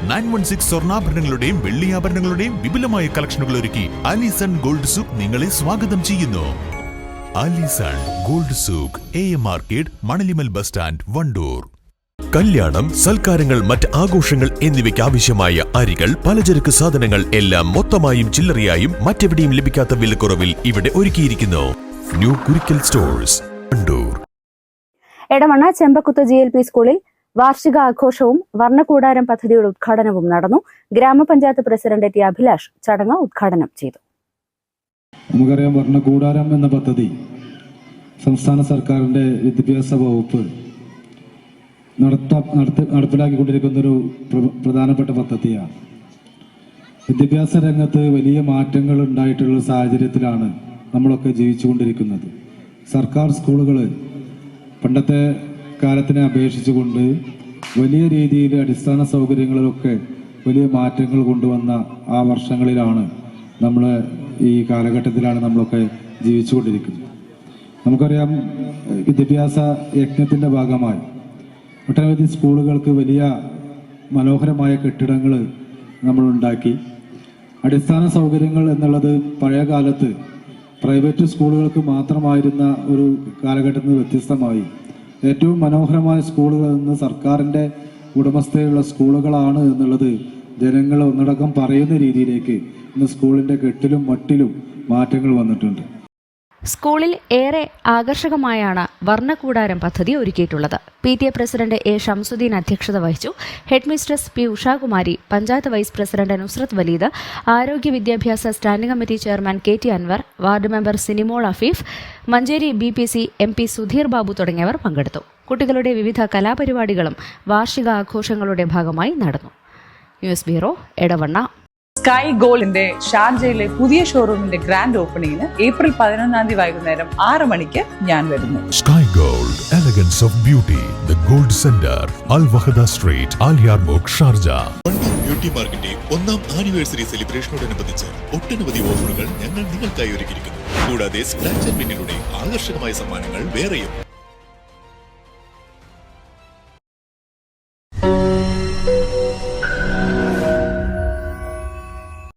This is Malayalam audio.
916 സ്വർണ്ണാഭരണങ്ങളുടെയും വെള്ളിയാഭരണങ്ങളുടെയും വിപുലമായ കളക്ഷനുകൾ ഒരുക്കി ആലിസൺ ഗോൾഡ് സൂക്ക് നിങ്ങളെ സ്വാഗതം ചെയ്യുന്നു. Alison Gold Souk, AM market, Manalimal bus stand, Wandoor. കല്യാണം, സൽക്കാരങ്ങൾ, മറ്റ് ആഘോഷങ്ങൾ എന്നിവയ്ക്ക് ആവശ്യമായ അരികൾ, പലചരക്ക് സാധനങ്ങൾ എല്ലാം മൊത്തമായും ചില്ലറയായും മറ്റെവിടെയും ലഭിക്കാത്ത വിലക്കുറവിൽ ഇവിടെ ഒരുക്കിയിരിക്കുന്നു. New Kurikkal Stores, Wandoor. Edavanna Chembakuthu GLP സ്കൂളിൽ വാർഷികാഘോഷവും വർണ്ണകൂടാരം പദ്ധതിയുടെ ഉദ്ഘാടനവും നടന്നു. ഗ്രാമപഞ്ചായത്ത് പ്രസിഡന്റ് ടി അഭിലാഷ് ചടങ്ങ് ഉദ്ഘാടനം ചെയ്തു. നമുക്കറിയാം, വർണ്ണകൂടാരം എന്ന പദ്ധതി സംസ്ഥാന സർക്കാരിന്റെ വിദ്യാഭ്യാസ വകുപ്പ് നടപ്പിലാക്കിക്കൊണ്ടിരിക്കുന്ന ഒരു പ്രധാനപ്പെട്ട പദ്ധതിയാണ്. വിദ്യാഭ്യാസ രംഗത്ത് വലിയ മാറ്റങ്ങൾ ഉണ്ടായിട്ടുള്ള സാഹചര്യത്തിലാണ് നമ്മളൊക്കെ ജീവിച്ചുകൊണ്ടിരിക്കുന്നത്. സർക്കാർ സ്കൂളുകൾ പണ്ടത്തെ കാലത്തിനെ അപേക്ഷിച്ചുകൊണ്ട് വലിയ രീതിയിൽ അടിസ്ഥാന സൗകര്യങ്ങളിലൊക്കെ വലിയ മാറ്റങ്ങൾ കൊണ്ടുവന്ന ആ വർഷങ്ങളിലാണ് ഈ കാലഘട്ടത്തിലാണ് നമ്മളൊക്കെ ജീവിച്ചുകൊണ്ടിരിക്കുന്നത്. നമുക്കറിയാം, വിദ്യാഭ്യാസ യജ്ഞത്തിന്റെ ഭാഗമായി ഒട്ടനവധി സ്കൂളുകൾക്ക് വലിയ മനോഹരമായ കെട്ടിടങ്ങൾ നമ്മൾ ഉണ്ടാക്കി. അടിസ്ഥാന സൗകര്യങ്ങൾ എന്നുള്ളത് പഴയ കാലത്ത് പ്രൈവറ്റ് സ്കൂളുകൾക്ക് മാത്രമായിരുന്ന ഒരു കാലഘട്ടത്തിൽ നിന്ന് വ്യത്യസ്തമായി ഏറ്റവും മനോഹരമായ സ്കൂളുകൾ ഇന്ന് സർക്കാരിൻ്റെ ഉടമസ്ഥതയിലുള്ള സ്കൂളുകളാണ് എന്നുള്ളത് ജനങ്ങൾ ഒന്നടക്കം പറയുന്ന രീതിയിലേക്ക് ഇന്ന് സ്കൂളിൻ്റെ കെട്ടിലും മട്ടിലും മാറ്റങ്ങൾ വന്നിട്ടുണ്ട്. സ്കൂളിൽ ഏറെ ആകർഷകമായാണ് വർണ്ണകൂടാരം പദ്ധതി ഒരുക്കിയിട്ടുള്ളത്. PTA president A. ഷംസുദ്ദീൻ അധ്യക്ഷത വഹിച്ചു. Headmistress P. Ushakumari, panchayat vice president Nusrath Valeed, ആരോഗ്യ വിദ്യാഭ്യാസ standing committee chairman KT Anwar, ward member Sinimol Afeef, Manjeri BPC MP Sudheer Babu തുടങ്ങിയവർ പങ്കെടുത്തു. കുട്ടികളുടെ വിവിധ കലാപരിപാടികളും വാർഷികാഘോഷങ്ങളുടെ ഭാഗമായി നടന്നു. News bureau, Edavanna. സ്കൈ ഗോൾഡിന്റെ ഷാർജയിലെ പുതിയ ഷോറൂമിന്റെ ഗ്രാൻഡ് ഓപ്പണിംഗിന് ഏപ്രിൽ 11 വൈകുന്നേരം 6 മണിക്ക് ഞാൻ വരുന്നു. Sky Gold, Elegance of Beauty, the Gold Centre, Al Wahda Street, Al Yarmouk, Sharjah. Wandoor Beauty മാർക്കിന്റെ 1ാം ആനിവേഴ്സറി സെലിബ്രേഷനോടനുബന്ധിച്ച് ഒട്ടനവധി ഓഫറുകൾ ഞങ്ങൾ നിങ്ങൾക്കായി ഒരുക്കിയിരിക്കുന്നു. കൂടാതെ സ്ക്രാച്ച് ആൻഡ് വിന്നിലൂടെ ആകർഷകമായ സമ്മാനങ്ങൾ വേറെയും.